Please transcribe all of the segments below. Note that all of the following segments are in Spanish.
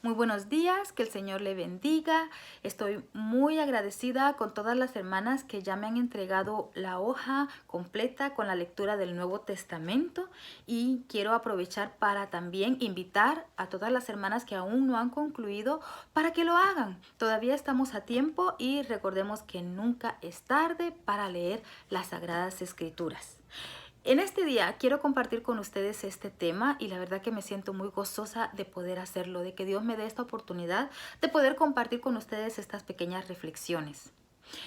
Muy buenos días, que el Señor le bendiga. Estoy muy agradecida con todas las hermanas que ya me han entregado la hoja completa con la lectura del Nuevo Testamento y quiero aprovechar para también invitar a todas las hermanas que aún no han concluido para que lo hagan. Todavía estamos a tiempo y recordemos que nunca es tarde para leer las Sagradas Escrituras. En este día quiero compartir con ustedes este tema y la verdad que me siento muy gozosa de poder hacerlo, de que Dios me dé esta oportunidad de poder compartir con ustedes estas pequeñas reflexiones.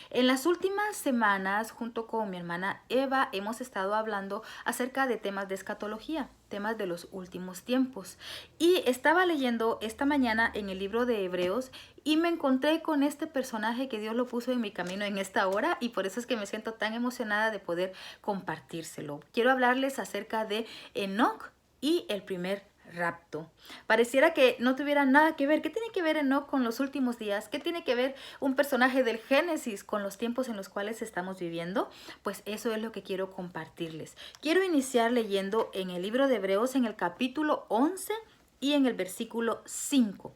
En las últimas semanas, junto con mi hermana Eva, hemos estado hablando acerca de temas de escatología, temas de los últimos tiempos. Y estaba leyendo esta mañana en el libro de Hebreos y me encontré con este personaje que Dios lo puso en mi camino en esta hora y por eso es que me siento tan emocionada de poder compartírselo. Quiero hablarles acerca de Enoc y el primer rapto. Pareciera que no tuviera nada que ver. ¿Qué tiene que ver Enoc con los últimos días? ¿Qué tiene que ver un personaje del Génesis con los tiempos en los cuales estamos viviendo? Pues eso es lo que quiero compartirles. Quiero iniciar leyendo en el libro de Hebreos en el capítulo 11 y en el versículo 5.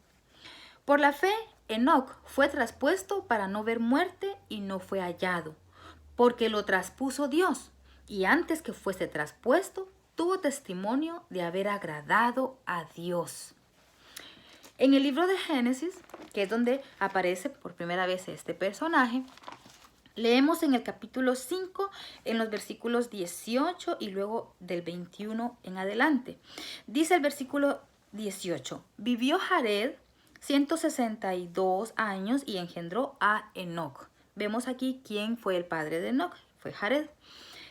Por la fe, Enoc fue traspuesto para no ver muerte y no fue hallado, porque lo traspuso Dios, y antes que fuese traspuesto, tuvo testimonio de haber agradado a Dios. En el libro de Génesis, que es donde aparece por primera vez este personaje, leemos en el capítulo 5, en los versículos 18 y luego del 21 en adelante. Dice el versículo 18, vivió Jared 162 años y engendró a Enoc. Vemos aquí quién fue el padre de Enoc, fue Jared.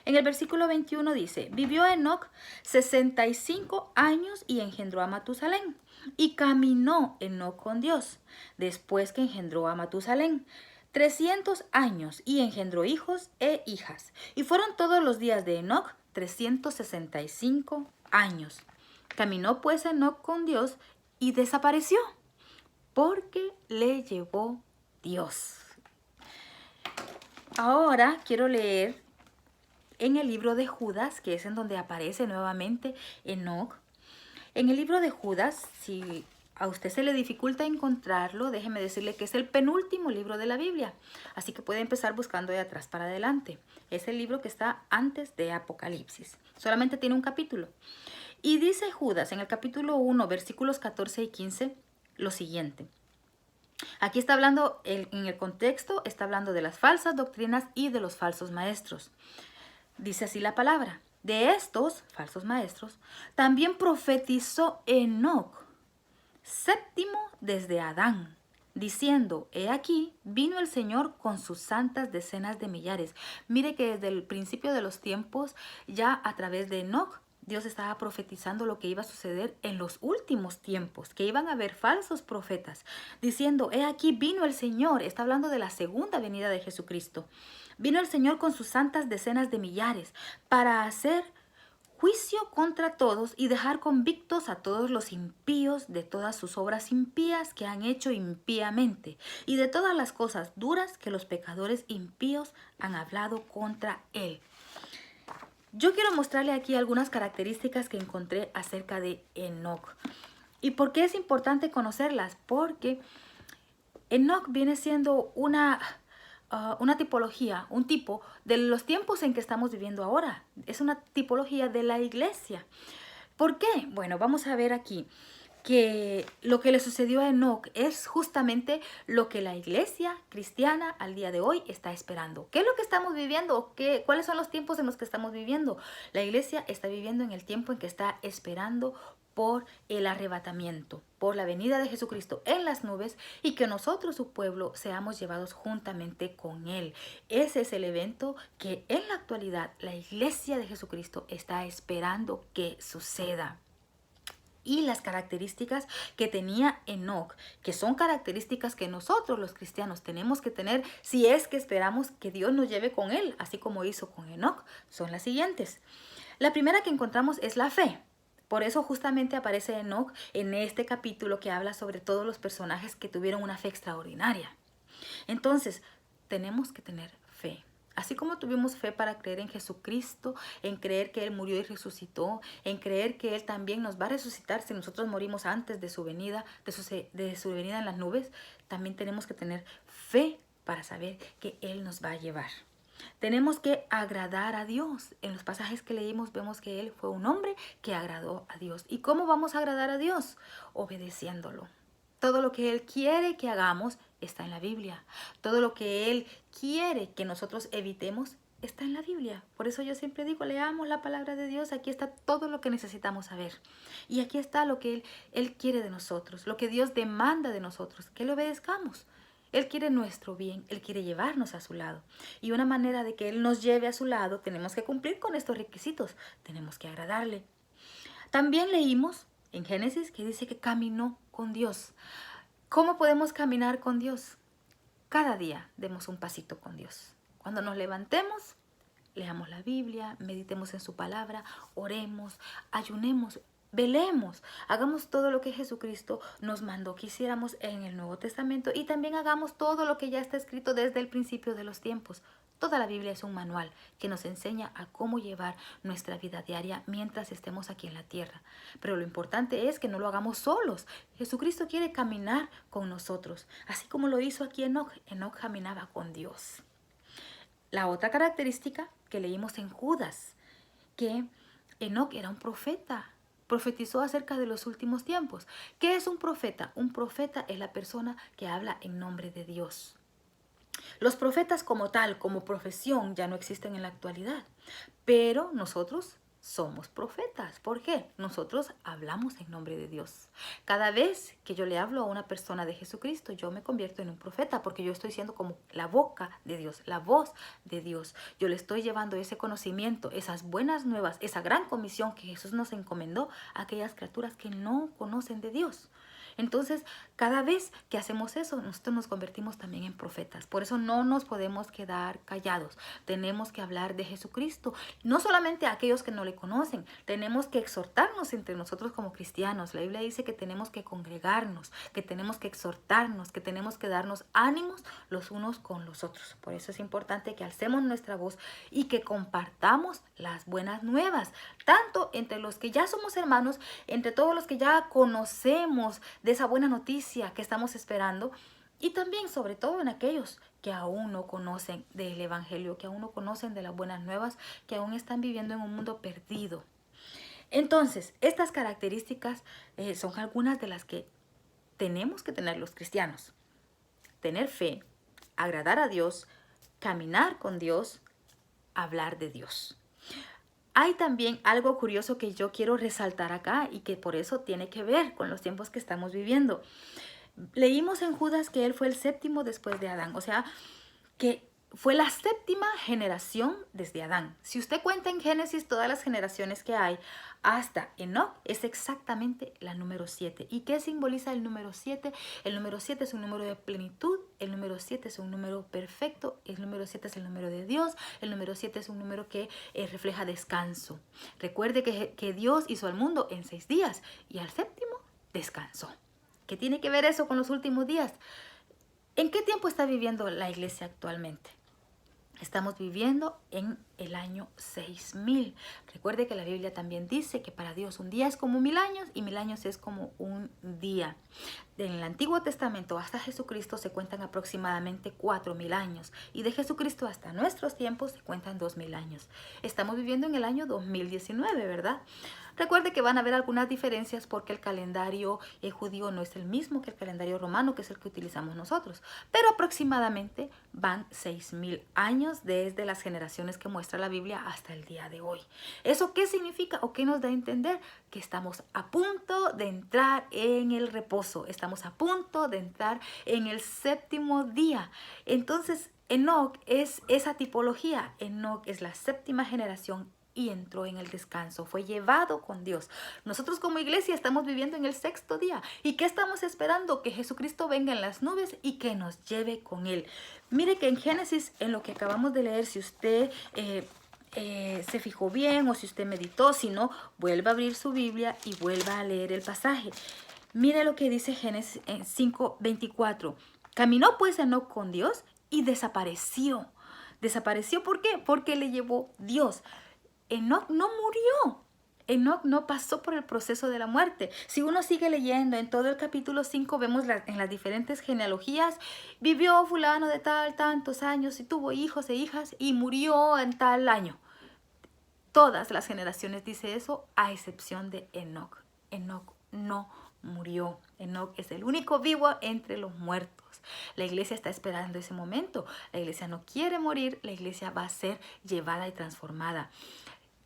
En el versículo 21 dice, vivió Enoc 65 años y engendró a Matusalén. Y caminó Enoc con Dios, después que engendró a Matusalén 300 años y engendró hijos e hijas. Y fueron todos los días de Enoc 365 años. Caminó pues Enoc con Dios y desapareció, porque le llevó Dios. Ahora quiero leer en el libro de Judas, que es en donde aparece nuevamente Enoc. En el libro de Judas, si a usted se le dificulta encontrarlo, déjeme decirle que es el penúltimo libro de la Biblia. Así que puede empezar buscando de atrás para adelante. Es el libro que está antes de Apocalipsis. Solamente tiene un capítulo. Y dice Judas en el capítulo 1, versículos 14 y 15, lo siguiente. Aquí está hablando, en el contexto, está hablando de las falsas doctrinas y de los falsos maestros. Dice así la palabra. De estos falsos maestros también profetizó Enoc, séptimo desde Adán, diciendo, he aquí, vino el Señor con sus santas decenas de millares. Mire que desde el principio de los tiempos, ya a través de Enoc, Dios estaba profetizando lo que iba a suceder en los últimos tiempos, que iban a haber falsos profetas, diciendo, he aquí, vino el Señor. Está hablando de la segunda venida de Jesucristo. Vino el Señor con sus santas decenas de millares para hacer juicio contra todos y dejar convictos a todos los impíos de todas sus obras impías que han hecho impíamente y de todas las cosas duras que los pecadores impíos han hablado contra él. Yo quiero mostrarle aquí algunas características que encontré acerca de Enoc. ¿Y por qué es importante conocerlas? Porque Enoc viene siendo una tipología, un tipo de los tiempos en que estamos viviendo ahora. Es una tipología de la iglesia. ¿Por qué? Bueno, vamos a ver aquí que lo que le sucedió a Enoc es justamente lo que la iglesia cristiana al día de hoy está esperando. ¿Qué es lo que estamos viviendo? ¿Cuáles son los tiempos en los que estamos viviendo? La iglesia está viviendo en el tiempo en que está esperando por el arrebatamiento, por la venida de Jesucristo en las nubes y que nosotros, su pueblo, seamos llevados juntamente con Él. Ese es el evento que en la actualidad la iglesia de Jesucristo está esperando que suceda. Y las características que tenía Enoc, que son características que nosotros los cristianos tenemos que tener si es que esperamos que Dios nos lleve con Él, así como hizo con Enoc, son las siguientes. La primera que encontramos es la fe. Por eso justamente aparece Enoc en este capítulo que habla sobre todos los personajes que tuvieron una fe extraordinaria. Entonces, tenemos que tener fe. Así como tuvimos fe para creer en Jesucristo, en creer que Él murió y resucitó, en creer que Él también nos va a resucitar si nosotros morimos antes de su venida, de su venida en las nubes, también tenemos que tener fe para saber que Él nos va a llevar. Tenemos que agradar a Dios. En los pasajes que leímos vemos que Él fue un hombre que agradó a Dios. ¿Y cómo vamos a agradar a Dios? Obedeciéndolo. Todo lo que Él quiere que hagamos está en la Biblia. Todo lo que Él quiere que nosotros evitemos está en la Biblia. Por eso yo siempre digo, leamos la palabra de Dios. Aquí está todo lo que necesitamos saber. Y aquí está lo que Él quiere de nosotros, lo que Dios demanda de nosotros, que le obedezcamos. Él quiere nuestro bien, Él quiere llevarnos a su lado. Y una manera de que Él nos lleve a su lado, tenemos que cumplir con estos requisitos. Tenemos que agradarle. También leímos en Génesis que dice que caminó con Dios. ¿Cómo podemos caminar con Dios? Cada día demos un pasito con Dios. Cuando nos levantemos, leamos la Biblia, meditemos en su palabra, oremos, ayunemos, velemos, hagamos todo lo que Jesucristo nos mandó que hiciéramos en el Nuevo Testamento y también hagamos todo lo que ya está escrito desde el principio de los tiempos. Toda la Biblia es un manual que nos enseña a cómo llevar nuestra vida diaria mientras estemos aquí en la tierra. Pero lo importante es que no lo hagamos solos. Jesucristo quiere caminar con nosotros, así como lo hizo aquí Enoc. Enoc caminaba con Dios. La otra característica que leímos en Judas, que Enoc era un profeta. Profetizó acerca de los últimos tiempos. ¿Qué es un profeta? Un profeta es la persona que habla en nombre de Dios. Los profetas como tal, como profesión, ya no existen en la actualidad. Pero nosotros somos profetas. ¿Por qué? Nosotros hablamos en nombre de Dios. Cada vez que yo le hablo a una persona de Jesucristo, yo me convierto en un profeta porque yo estoy siendo como la boca de Dios, la voz de Dios. Yo le estoy llevando ese conocimiento, esas buenas nuevas, esa gran comisión que Jesús nos encomendó a aquellas criaturas que no conocen de Dios. Entonces, cada vez que hacemos eso, nosotros nos convertimos también en profetas. Por eso no nos podemos quedar callados. Tenemos que hablar de Jesucristo. No solamente a aquellos que no le conocen. Tenemos que exhortarnos entre nosotros como cristianos. La Biblia dice que tenemos que congregarnos, que tenemos que exhortarnos, que tenemos que darnos ánimos los unos con los otros. Por eso es importante que alcemos nuestra voz y que compartamos las buenas nuevas. Tanto entre los que ya somos hermanos, entre todos los que ya conocemos de esa buena noticia que estamos esperando y también sobre todo en aquellos que aún no conocen del Evangelio, que aún no conocen de las buenas nuevas, que aún están viviendo en un mundo perdido. Entonces, estas características son algunas de las que tenemos que tener los cristianos. Tener fe, agradar a Dios, caminar con Dios, hablar de Dios. Hay también algo curioso que yo quiero resaltar acá y que por eso tiene que ver con los tiempos que estamos viviendo. Leímos en Judas que él fue el séptimo después de Adán, o sea, que fue la séptima generación desde Adán. Si usted cuenta en Génesis todas las generaciones que hay hasta Enoc, es exactamente la número 7. ¿Y qué simboliza el número 7? El número 7 es un número de plenitud, el número 7 es un número perfecto, el número 7 es el número de Dios, el número 7 es un número que refleja descanso. Recuerde que Dios hizo al mundo en 6 días y al séptimo descansó. ¿Qué tiene que ver eso con los últimos días? ¿En qué tiempo está viviendo la iglesia actualmente? Estamos viviendo en el año 6000. Recuerde que la Biblia también dice que para Dios un día es como 1000 años y 1000 años es como un día. En el Antiguo Testamento hasta Jesucristo se cuentan aproximadamente 4000 años y de Jesucristo hasta nuestros tiempos se cuentan 2000 años. Estamos viviendo en el año 2019, ¿verdad? Recuerde que van a haber algunas diferencias porque el calendario judío no es el mismo que el calendario romano, que es el que utilizamos nosotros. Pero aproximadamente van 6000 años desde las generaciones que muestra la Biblia hasta el día de hoy. ¿Eso qué significa o qué nos da a entender? Que estamos a punto de entrar en el reposo. Estamos a punto de entrar en el séptimo día. Entonces, Enoc es esa tipología. Enoc es la séptima generación y entró en el descanso, fue llevado con Dios. Nosotros como iglesia estamos viviendo en el 6º día. ¿Y qué estamos esperando? Que Jesucristo venga en las nubes y que nos lleve con Él. Mire que en Génesis, en lo que acabamos de leer, si usted se fijó bien o si usted meditó, si no, vuelva a abrir su Biblia y vuelva a leer el pasaje. Mire lo que dice Génesis 5:24. Caminó pues Enoc con Dios y desapareció. Desapareció, ¿por qué? Porque le llevó Dios. Enoc no murió. Enoc no pasó por el proceso de la muerte. Si uno sigue leyendo en todo el capítulo 5, vemos en las diferentes genealogías, vivió fulano de tal, tantos años y tuvo hijos e hijas y murió en tal año. Todas las generaciones dice eso, a excepción de Enoc. Enoc no murió. Enoc es el único vivo entre los muertos. La iglesia está esperando ese momento. La iglesia no quiere morir, la iglesia va a ser llevada y transformada.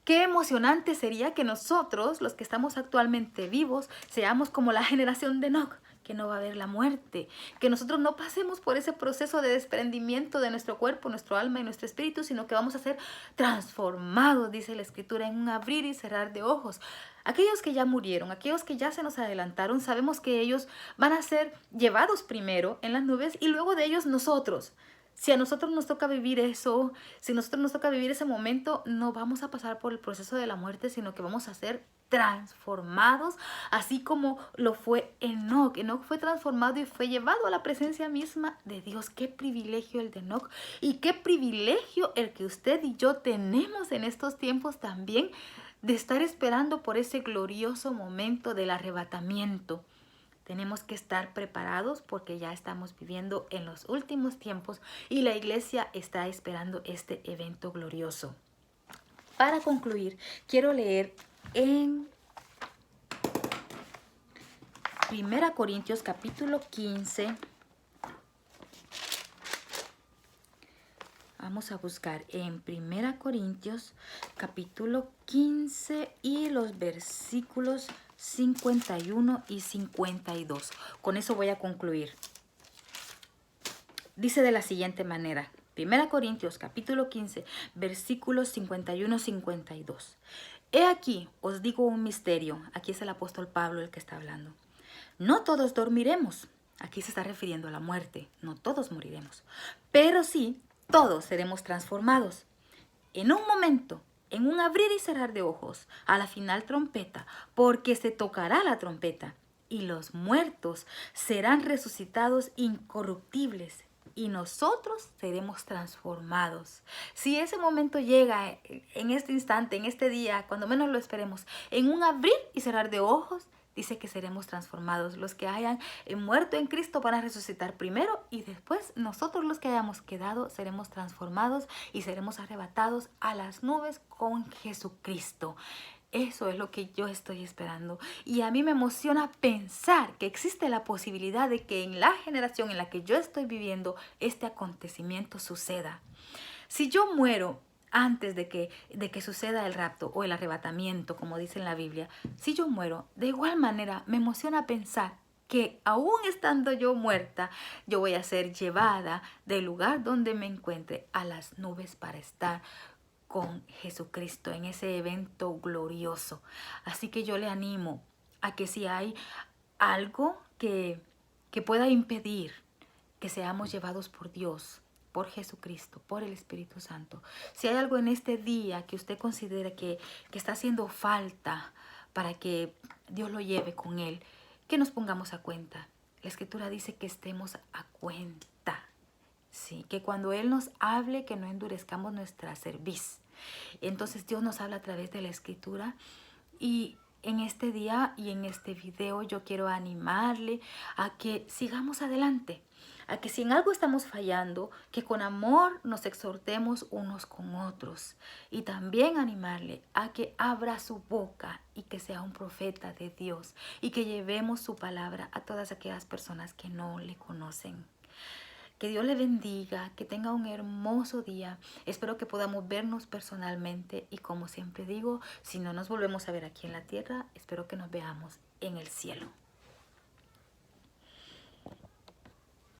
Qué emocionante sería que nosotros, los que estamos actualmente vivos, seamos como la generación de Enoc, que no va a haber la muerte, que nosotros no pasemos por ese proceso de desprendimiento de nuestro cuerpo, nuestro alma y nuestro espíritu, sino que vamos a ser transformados, dice la Escritura, en un abrir y cerrar de ojos. Aquellos que ya murieron, aquellos que ya se nos adelantaron, sabemos que ellos van a ser llevados primero en las nubes y luego de ellos nosotros. Si a nosotros nos toca vivir eso, si a nosotros nos toca vivir ese momento, no vamos a pasar por el proceso de la muerte, sino que vamos a ser transformados, así como lo fue Enoc. Enoc fue transformado y fue llevado a la presencia misma de Dios. Qué privilegio el de Enoc y qué privilegio el que usted y yo tenemos en estos tiempos también de estar esperando por ese glorioso momento del arrebatamiento. Tenemos que estar preparados porque ya estamos viviendo en los últimos tiempos y la iglesia está esperando este evento glorioso. Para concluir, quiero leer en 1 Corintios capítulo 15. Vamos a buscar en 1 Corintios capítulo 15 y los versículos 51 y 52. Con eso voy a concluir. Dice de la siguiente manera. 1 Corintios capítulo 15, versículos 51 y 52. He aquí, os digo un misterio. Aquí es el apóstol Pablo el que está hablando. No todos dormiremos. Aquí se está refiriendo a la muerte. No todos moriremos. Pero sí, todos seremos transformados. En un momento, en un abrir y cerrar de ojos, a la final trompeta, porque se tocará la trompeta, y los muertos serán resucitados incorruptibles, y nosotros seremos transformados. Si ese momento llega en este instante, en este día, cuando menos lo esperemos, en un abrir y cerrar de ojos, dice que seremos transformados. Los que hayan muerto en Cristo van a resucitar primero y después nosotros los que hayamos quedado seremos transformados y seremos arrebatados a las nubes con Jesucristo. Eso es lo que yo estoy esperando. Y a mí me emociona pensar que existe la posibilidad de que en la generación en la que yo estoy viviendo este acontecimiento suceda. Si yo muero antes de que suceda el rapto o el arrebatamiento, como dice en la Biblia, si yo muero, de igual manera me emociona pensar que aún estando yo muerta, yo voy a ser llevada del lugar donde me encuentre a las nubes para estar con Jesucristo en ese evento glorioso. Así que yo le animo a que si hay algo que pueda impedir que seamos llevados por Dios, por Jesucristo, por el Espíritu Santo. Si hay algo en este día que usted considere que está haciendo falta para que Dios lo lleve con Él, que nos pongamos a cuenta. La Escritura dice que estemos a cuenta. Sí, que cuando Él nos hable, que no endurezcamos nuestra cerviz. Entonces Dios nos habla a través de la Escritura y en este día y en este video yo quiero animarle a que sigamos adelante, a que si en algo estamos fallando, que con amor nos exhortemos unos con otros y también animarle a que abra su boca y que sea un profeta de Dios y que llevemos su palabra a todas aquellas personas que no le conocen. Que Dios le bendiga, que tenga un hermoso día. Espero que podamos vernos personalmente y como siempre digo, si no nos volvemos a ver aquí en la tierra, espero que nos veamos en el cielo.